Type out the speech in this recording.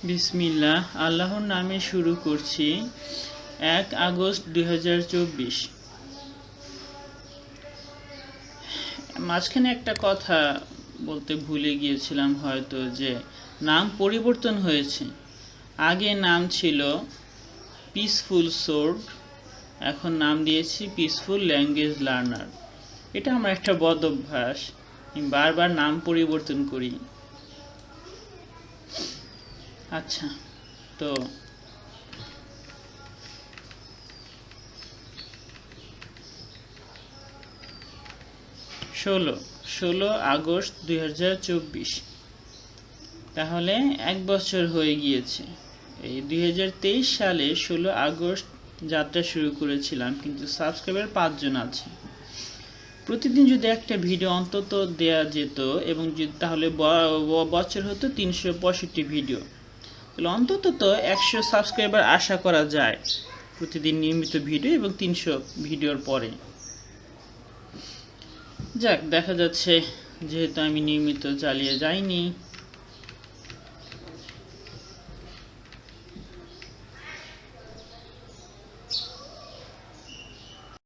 বিসমিল্লাহ, আল্লাহর নামে শুরু করছি। 1 আগস্ট 2024। মাঝখানে একটা কথা বলতে ভুলে গিয়েছিলাম হয়তো, যে নাম পরিবর্তন হয়েছে। আগে নাম ছিল পিসফুল সোর্ড, এখন নাম দিয়েছি পিসফুল ল্যাঙ্গুয়েজ লার্নার। এটা আমার একটা বদ অভ্যাস, আমি বারবার নাম পরিবর্তন করি। আচ্ছা, তো 16 আগস্ট 2024, তাহলে 1 বছর হয়ে গিয়েছে। এই 2023 সালে 16 আগস্ট যাত্রা শুরু করেছিলাম, কিন্তু সাবস্ক্রাইবার 5 জন আছে। প্রতিদিন যদি একটা ভিডিও অন্তত দেয়া যেত এবং তাহলে বছর হতো 365 ভিডিও, তাহলে অন্তত তো 100 সাবস্ক্রাইবার আশা করা যায় প্রতিদিন নিয়মিত ভিডিও এবং 300 ভিডিওর পরে। যাক, দেখা যাচ্ছে যেহেতু আমি নিয়মিত চালিয়ে যাইনি,